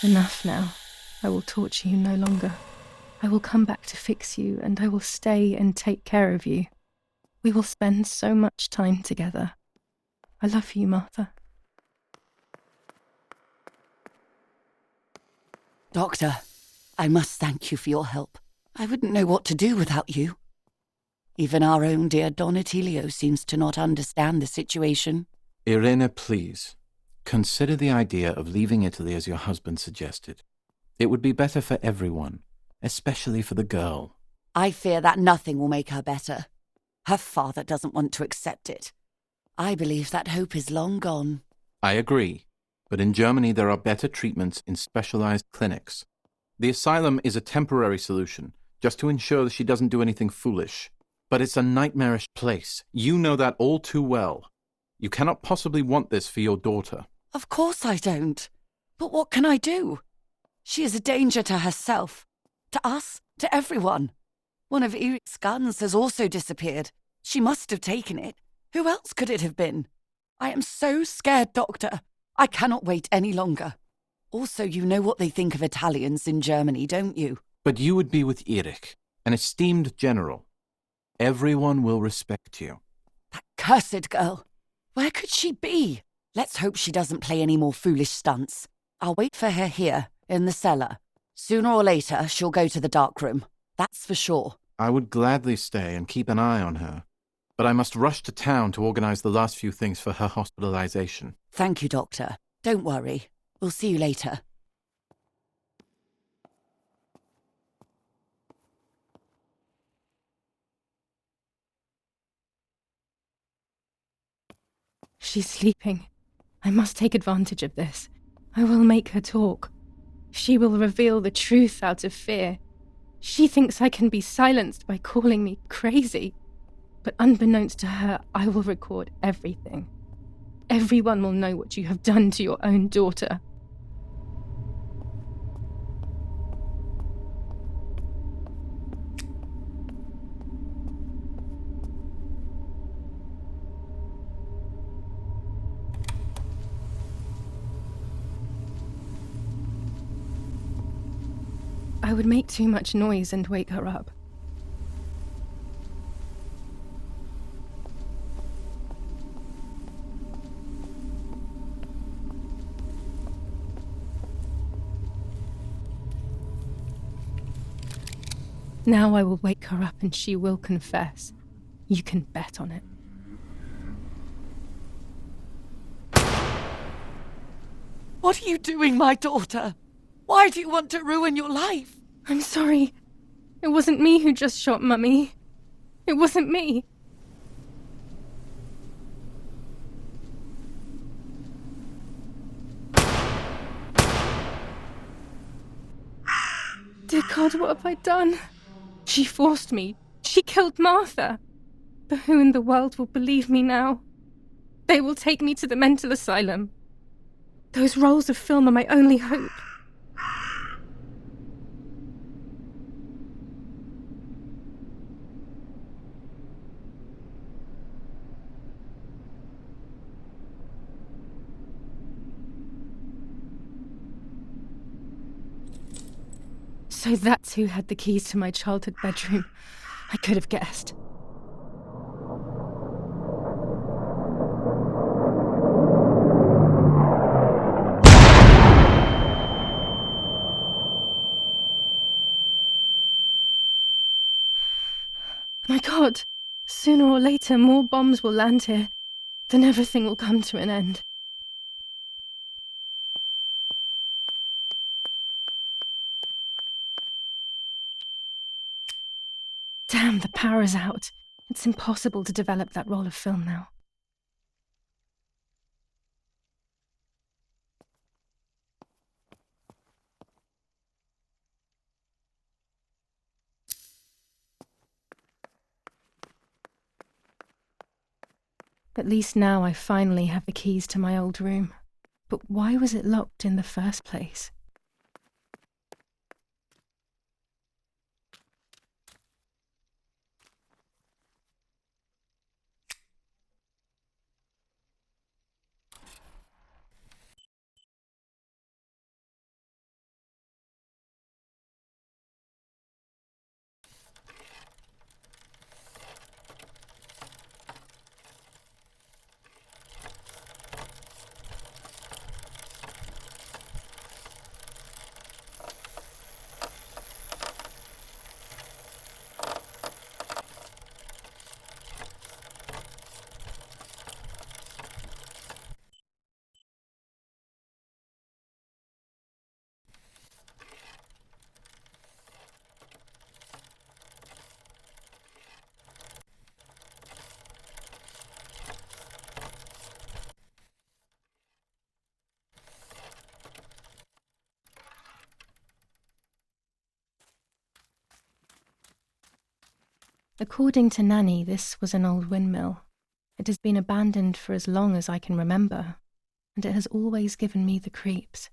Enough now. I will torture you no longer. I will come back to fix you, and I will stay and take care of you. We will spend so much time together. I love you, Martha. Doctor, I must thank you for your help. I wouldn't know what to do without you. Even our own dear Donatello seems to not understand the situation. Irene, please. Consider the idea of leaving Italy as your husband suggested. It would be better for everyone, especially for the girl. I fear that nothing will make her better. Her father doesn't want to accept it. I believe that hope is long gone. I agree, but in Germany there are better treatments in specialized clinics. The asylum is a temporary solution, just to ensure that she doesn't do anything foolish. But it's a nightmarish place. You know that all too well. You cannot possibly want this for your daughter. Of course I don't. But what can I do? She is a danger to herself, to us, to everyone. One of Eric's guns has also disappeared. She must have taken it. Who else could it have been? I am so scared, Doctor. I cannot wait any longer. Also, you know what they think of Italians in Germany, don't you? But you would be with Eric, an esteemed general. Everyone will respect you. That cursed girl. Where could she be? Let's hope she doesn't play any more foolish stunts. I'll wait for her here, in the cellar. Sooner or later, she'll go to the dark room. That's for sure. I would gladly stay and keep an eye on her, but I must rush to town to organize the last few things for her hospitalization. Thank you, Doctor. Don't worry. We'll see you later. She's sleeping. I must take advantage of this. I will make her talk. She will reveal the truth out of fear. She thinks I can be silenced by calling me crazy. But unbeknownst to her, I will record everything. Everyone will know what you have done to your own daughter. I would make too much noise and wake her up. Now I will wake her up and she will confess. You can bet on it. What are you doing, my daughter? Why do you want to ruin your life? I'm sorry. It wasn't me who just shot Mummy. It wasn't me. Dear God, what have I done? She forced me. She killed Martha. But who in the world will believe me now? They will take me to the mental asylum. Those rolls of film are my only hope. So that's who had the keys to my childhood bedroom. I could have guessed. My God! Sooner or later, more bombs will land here. Then everything will come to an end. Damn, the power is out. It's impossible to develop that roll of film now. At least now I finally have the keys to my old room. But why was it locked in the first place? According to Nanny, this was an old windmill. It has been abandoned for as long as I can remember, and it has always given me the creeps.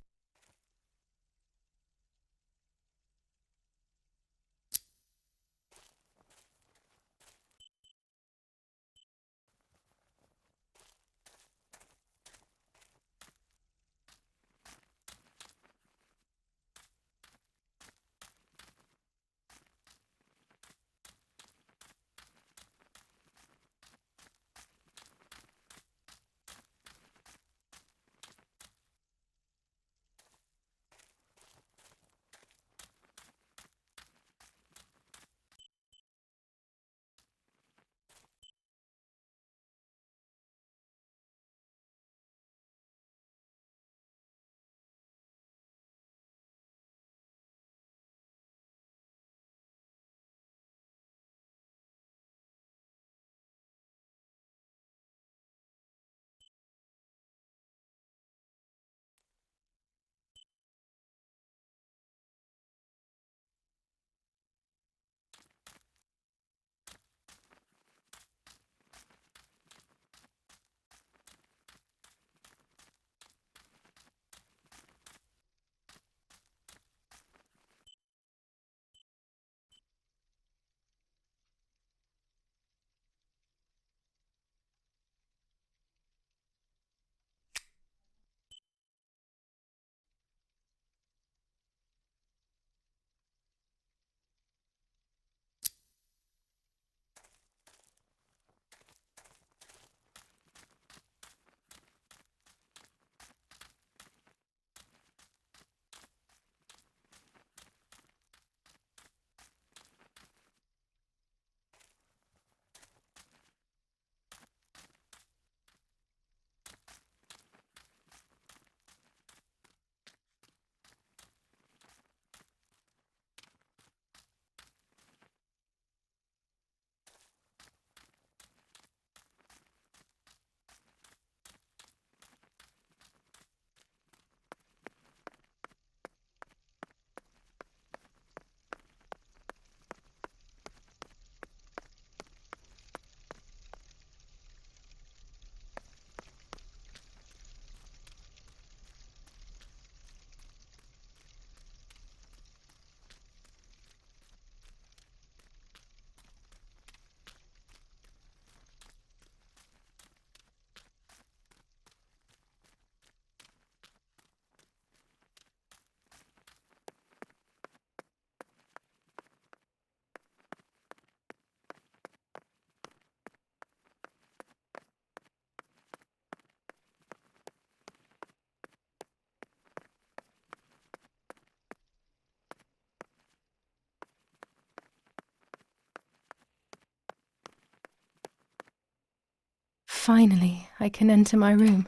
Finally, I can enter my room.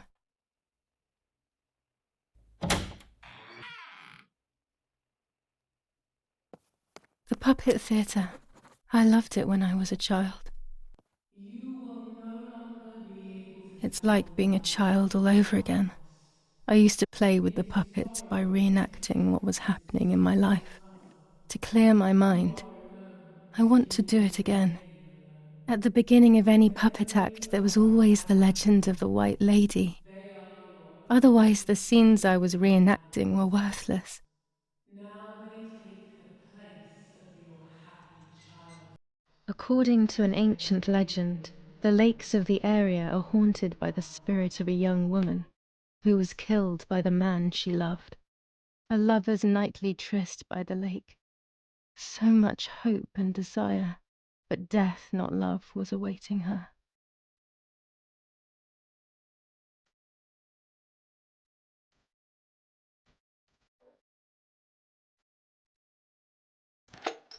The puppet theatre. I loved it when I was a child. You will no longer be able to It's like travel being a from child all house over to again. house. I used to play with the It is puppets by horrible to reenacting what was think happening in my of life. tunnel. To clear my You mind, are alone I want to in do your it again. pain alone. At the beginning of any puppet act, Memories there was of what always the happened. legend of the White Lady. They are your Otherwise, only the scenes I was memories now. reenacting were worthless. Now they take the place of your happy childhood. According to an ancient legend, the lakes of the area are haunted by the spirit of a young woman who was killed by the man she loved. A lover's nightly tryst by the lake. So much hope and desire, but death, not love, was awaiting her.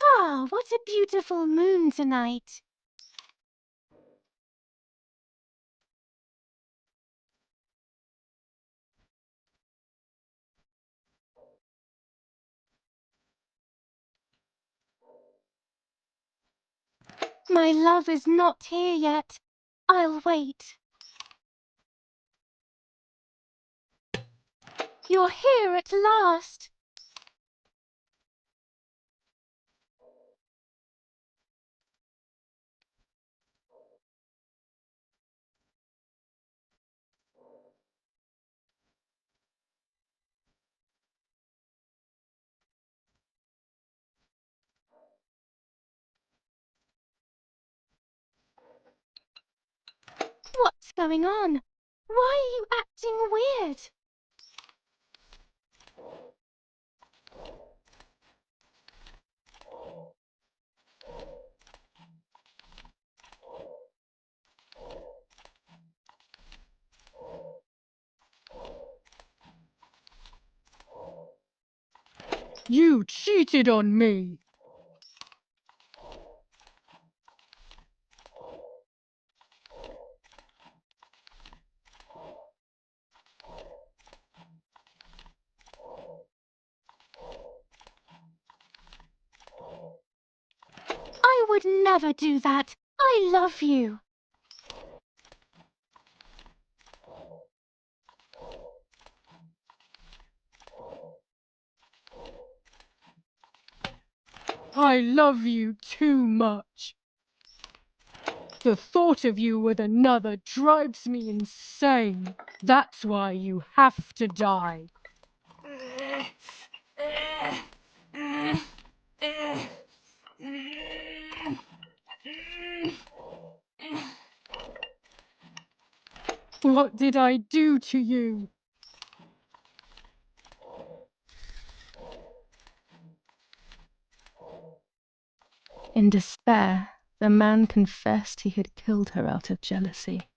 Ah, what a beautiful moon tonight. My love is not here yet. I'll wait. You're here at last. going on? Why are you acting weird? You cheated on me! I would never do that. I love you. I love you too much. The thought of you with another drives me insane. That's why you have to die. What did I do to you? In despair, the man confessed he had killed her out of jealousy.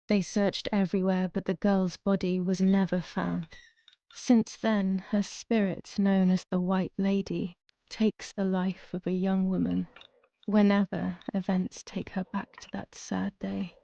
They searched everywhere, but the girl's body was never found. Since then, her spirit, known as the White Lady, takes the life of a young woman whenever events take her back to that sad day.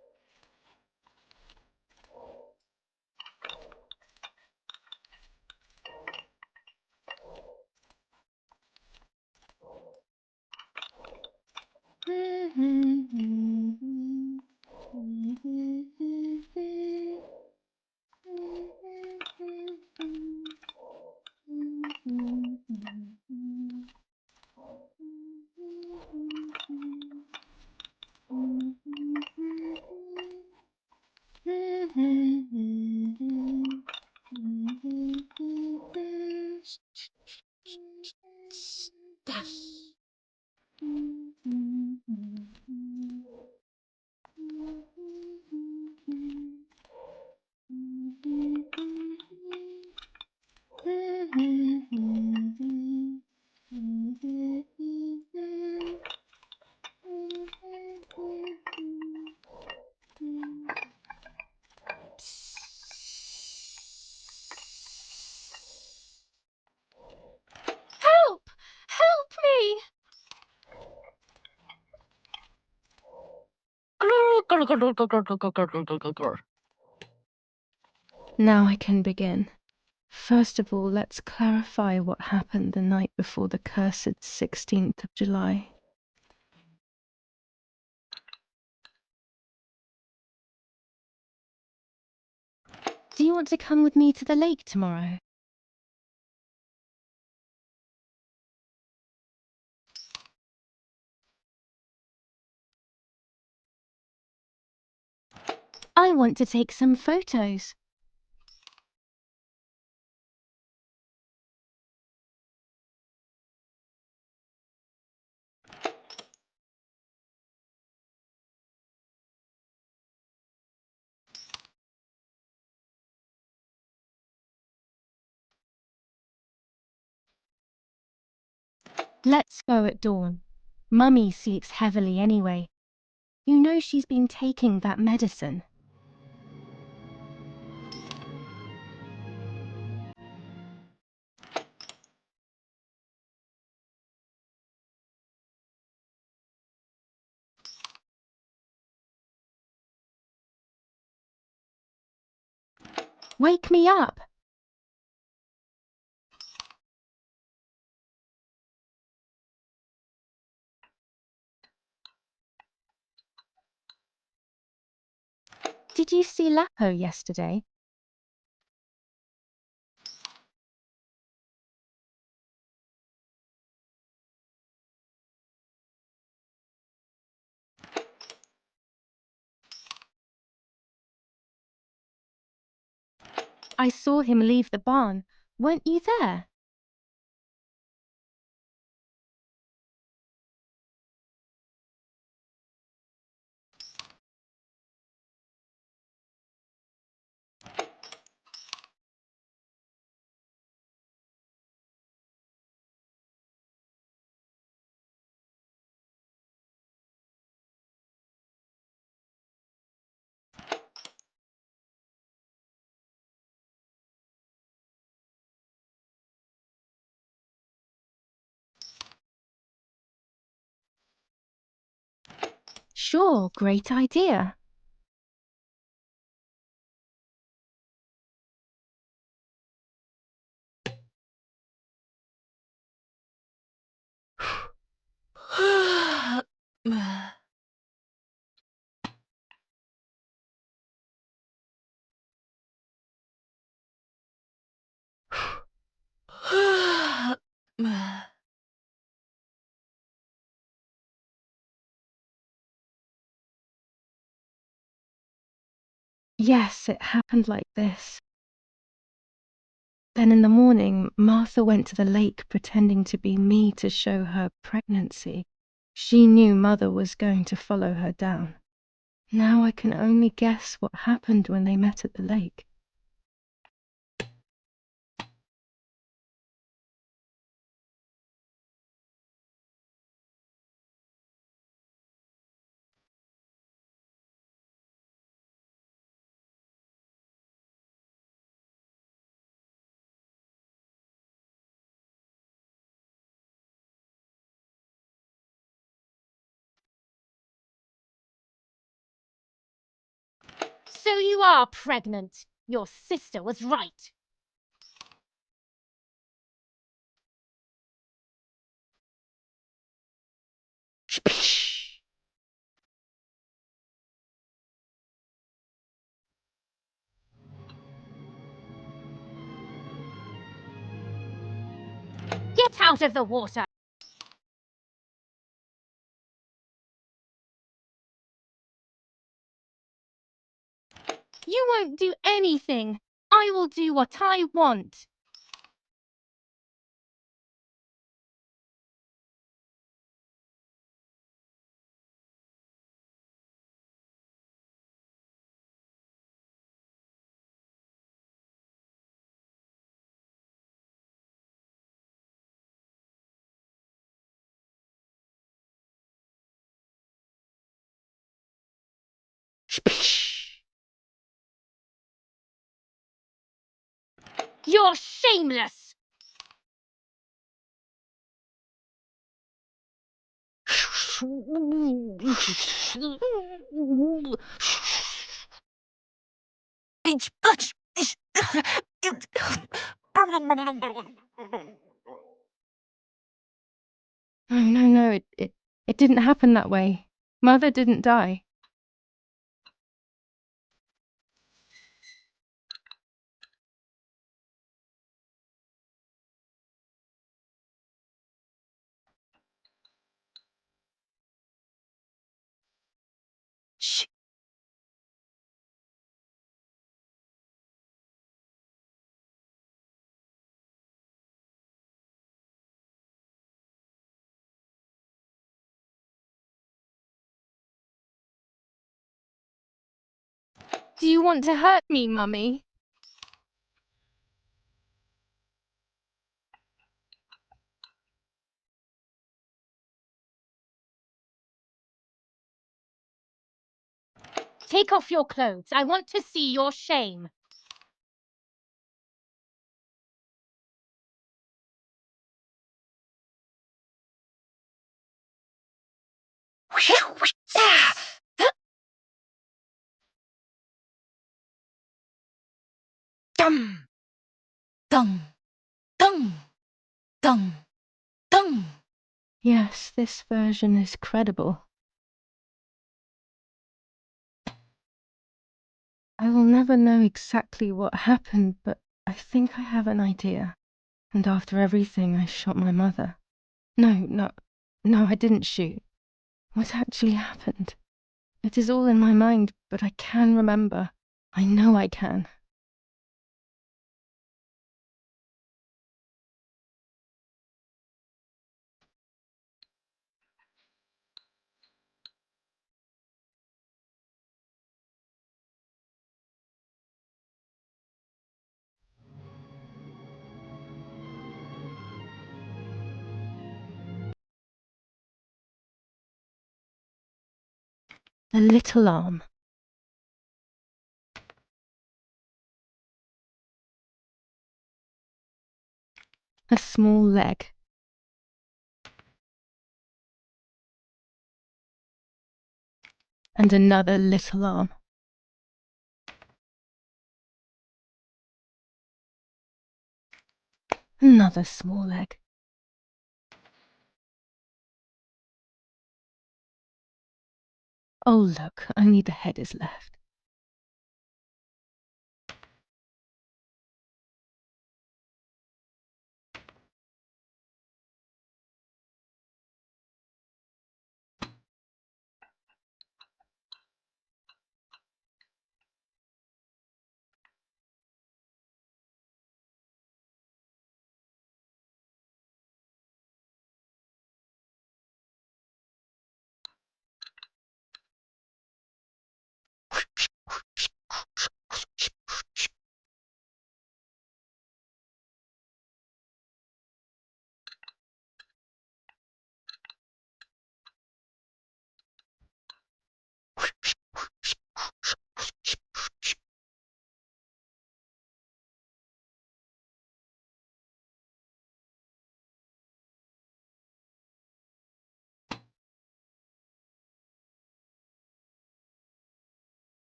Help! Help me! Now I can begin. First of all, let's clarify what happened the night before the cursed 16th of July. Do you want to come with me to the lake tomorrow? I want to take some photos. Let's go at dawn. Mummy sleeps heavily anyway. You know she's been taking that medicine. Wake me up! Did you see Lapo yesterday? I saw him leave the barn. Weren't you there? Sure, great idea. Yes, it happened like this. Then in the morning, Martha went to the lake pretending to be me to show her pregnancy. She knew Mother was going to follow her down. Now I can only guess what happened when they met at the lake. So you are pregnant. Your sister was right. Get out of the water! You won't do anything. I will do what I want. You're shameless! No, it didn't happen that way. Mother didn't die. Shh. Do you want to hurt me, Mummy? Take off your clothes. I want to see your shame. Dum, dung, dung, dung, dung. Yes, this version is credible. I will never know exactly what happened, but I think I have an idea. And after everything, I shot my mother. No, I didn't shoot. What actually happened? It is all in my mind, but I can remember. I know I can. A little arm. A small leg. And another little arm. Another small leg. Oh, look, only the head is left.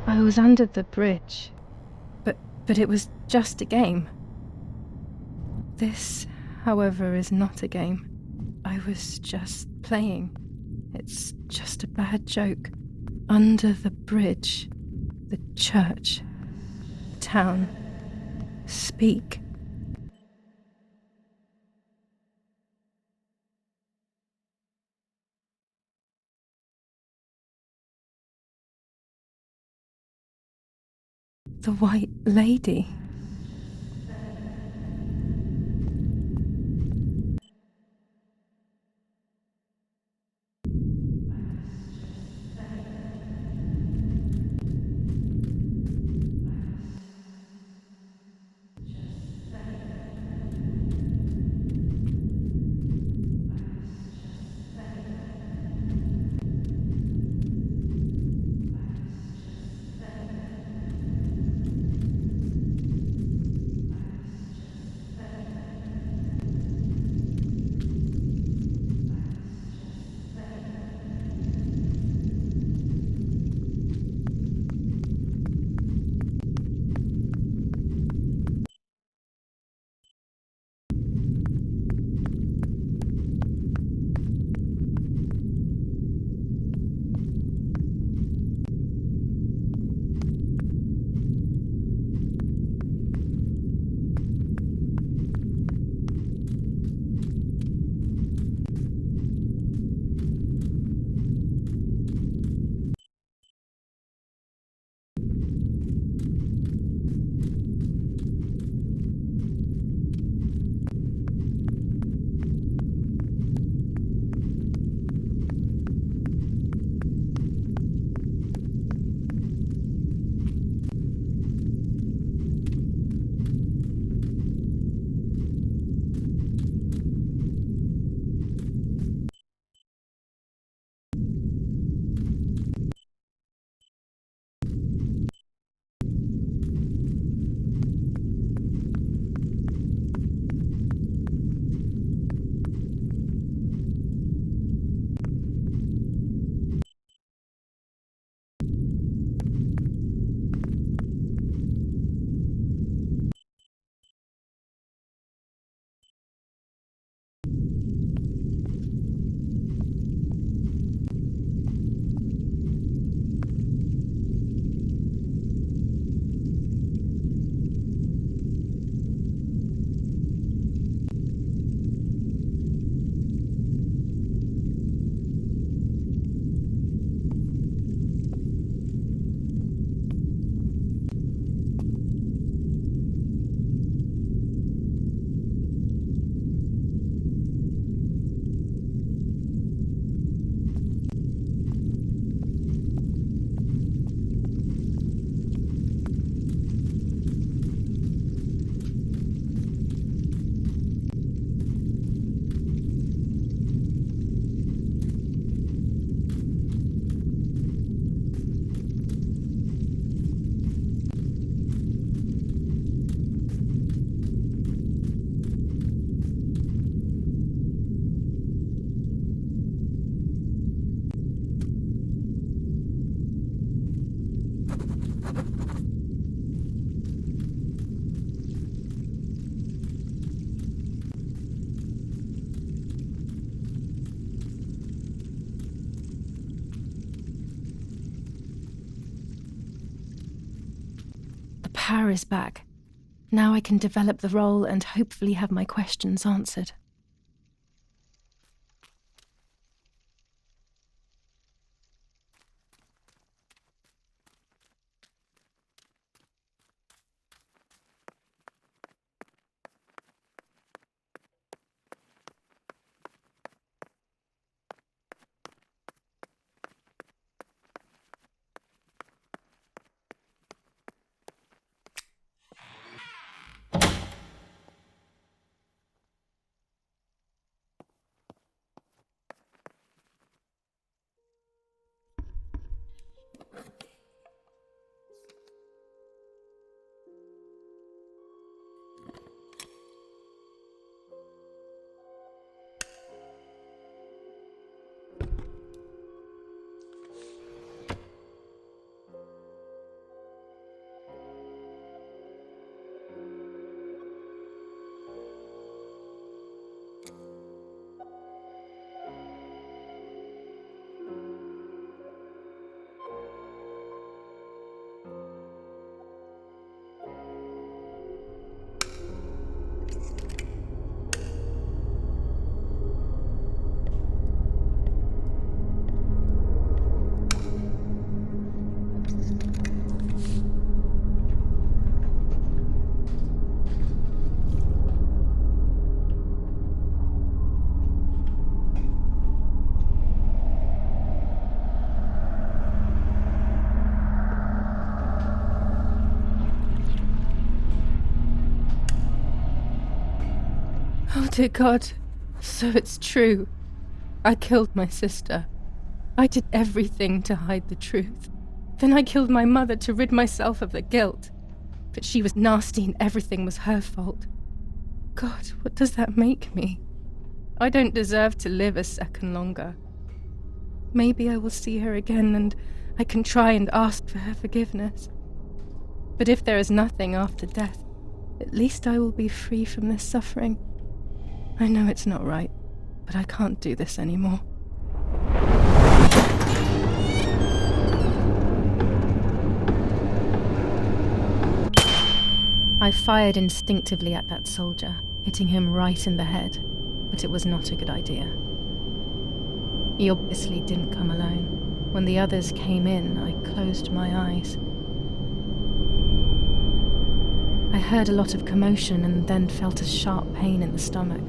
I was under the bridge. But it was just a game. This, however, is not a game. I was just playing. It's just a bad joke. Under the bridge, the church, the town. Speak. The White Lady. power is back. Now I can develop the role and hopefully have my questions answered. Oh dear God, so it's true. I killed my sister. I did everything to hide the truth. Then I killed my mother to rid myself of the guilt. That she was nasty and everything was her fault. God, what does that make me? I don't deserve to live a second longer. Maybe I will see her again and I can try and ask for her forgiveness. But if there is nothing after death, at least I will be free from this suffering. I know it's not right, but I can't do this anymore. I fired instinctively at that soldier, hitting him right in the head, but it was not a good idea. He obviously didn't come alone. When the others came in, I closed my eyes. I heard a lot of commotion and then felt a sharp pain in the stomach.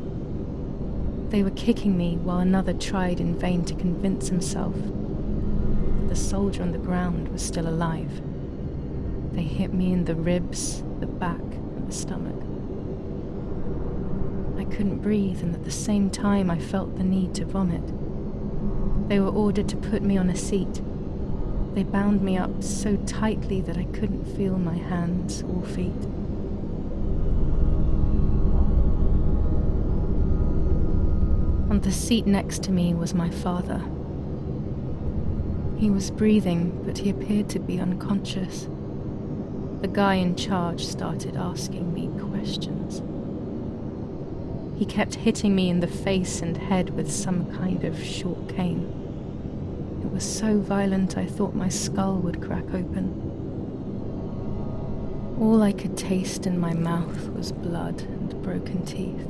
They were kicking me while another tried in vain to convince himself that the soldier on the ground was still alive. They hit me in the ribs, the back, and the stomach. I couldn't breathe, and at the same time I felt the need to vomit. They were ordered to put me on a seat. They bound me up so tightly that I couldn't feel my hands or feet. On the seat next to me was my father. He was breathing, but he appeared to be unconscious. The guy in charge started asking me questions. He kept hitting me in the face and head with some kind of short cane. It was so violent I thought my skull would crack open. All I could taste in my mouth was blood and broken teeth.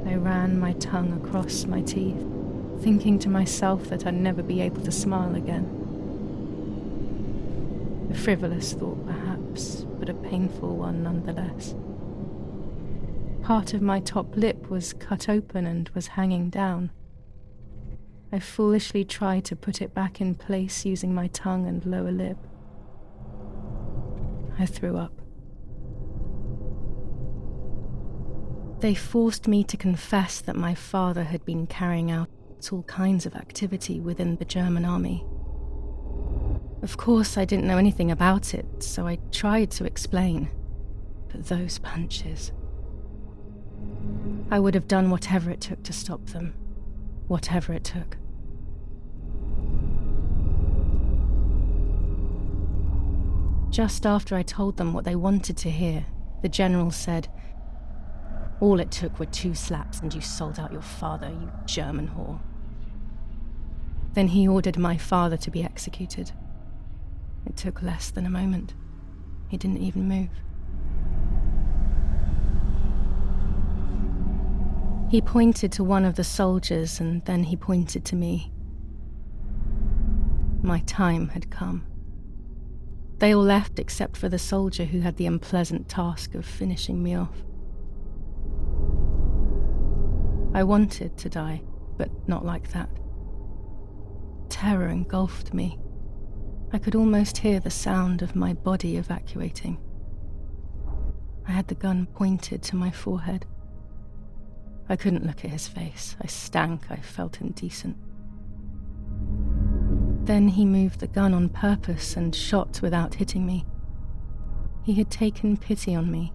I ran my tongue across my teeth, thinking to myself that I'd never be able to smile again. A frivolous thought, perhaps, but a painful one nonetheless. Part of my top lip was cut open and was hanging down. I foolishly tried to put it back in place using my tongue and lower lip. I threw up. They forced me to confess that my father had been carrying out all kinds of activity within the German army. Of course, I didn't know anything about it, so I tried to explain. But those punches... I would have done whatever it took to stop them. Whatever it took. Just after I told them what they wanted to hear, the general said, "All it took were 2 slaps and you sold out your father, you German whore." Then he ordered my father to be executed. It took less than a moment. He didn't even move. He pointed to one of the soldiers and then he pointed to me. My time had come. They all left except for the soldier who had the unpleasant task of finishing me off. I wanted to die, but not like that. Terror engulfed me. I could almost hear the sound of my body evacuating. I had the gun pointed to my forehead. I couldn't look at his face. I stank. I felt indecent. Then he moved the gun on purpose and shot without hitting me. He had taken pity on me.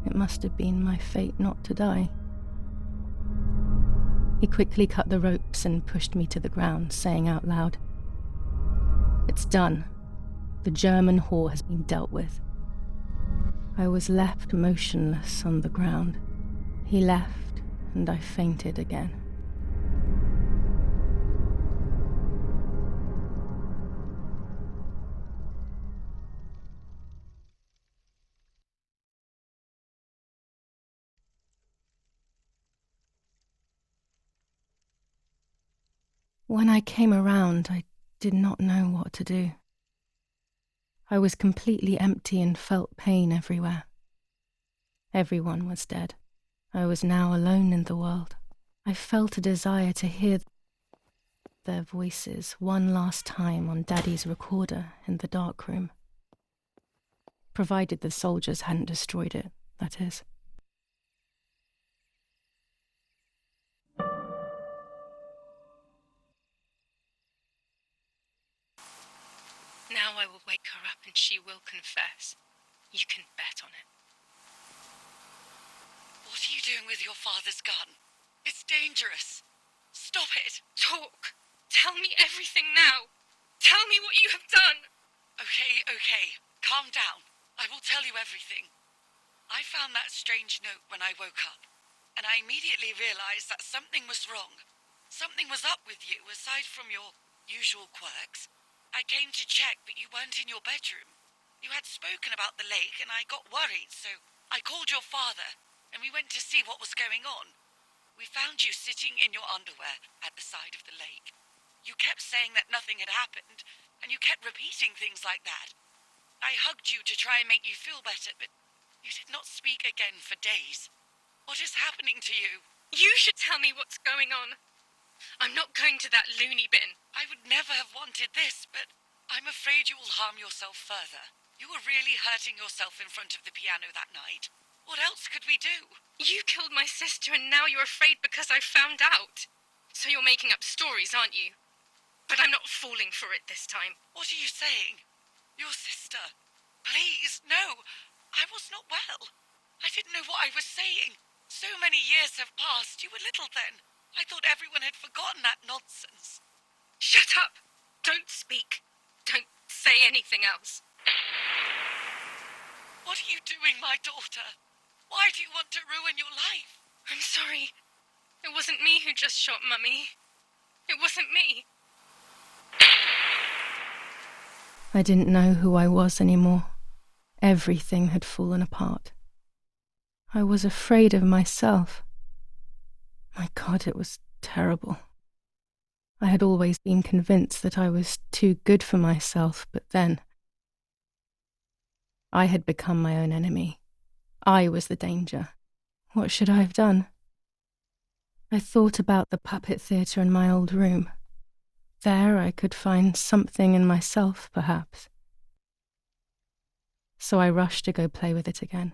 It must have been my fate not to die. He quickly cut the ropes and pushed me to the ground, saying out loud, "It's done. The German whore has been dealt with." I was left motionless on the ground. He left, and I fainted again. When I came around, I did not know what to do. I was completely empty and felt pain everywhere. Everyone was dead. I was now alone in the world. I felt a desire to hear their voices one last time on Daddy's recorder in the dark room. Provided the soldiers hadn't destroyed it, that is. Now I will wake her up and she will confess. You can bet on it. What are you doing with your father's gun? It's dangerous. Stop it. Talk! Tell me everything now! Tell me what you have done! Okay. Calm down. I will tell you everything. I found that strange note when I woke up, and I immediately realized that something was wrong. Something was up with you, aside from your usual quirks. I came to check, but you weren't in your bedroom. You had spoken about the lake, and I got worried, so I called your father, and we went to see what was going on. We found you sitting in your underwear at the side of the lake. You kept saying that nothing had happened, and you kept repeating things like that. I hugged you to try and make you feel better, but you did not speak again for days. What is happening to you? You should tell me what's going on. I'm not going to that loony bin. I would never have wanted this, but I'm afraid you will harm yourself further. You were really hurting yourself in front of the piano that night. What else could we do? You killed my sister and now you're afraid because I found out. So you're making up stories, aren't you? But I'm not falling for it this time. What are you saying? Your sister? Please, no. I was not well. I didn't know what I was saying. So many years have passed. You were little then. I thought everyone had forgotten that nonsense. Shut up! Don't speak. Don't say anything else. What are you doing, my daughter? Why do you want to ruin your life? I'm sorry. It wasn't me who just shot Mummy. It wasn't me. I didn't know who I was anymore. Everything had fallen apart. I was afraid of myself. My God, it was terrible. I had always been convinced that I was too good for myself, but then I had become my own enemy. I was the danger. What should I have done? I thought about the puppet theatre in my old room. There I could find something in myself, perhaps. So I rushed to go play with it again.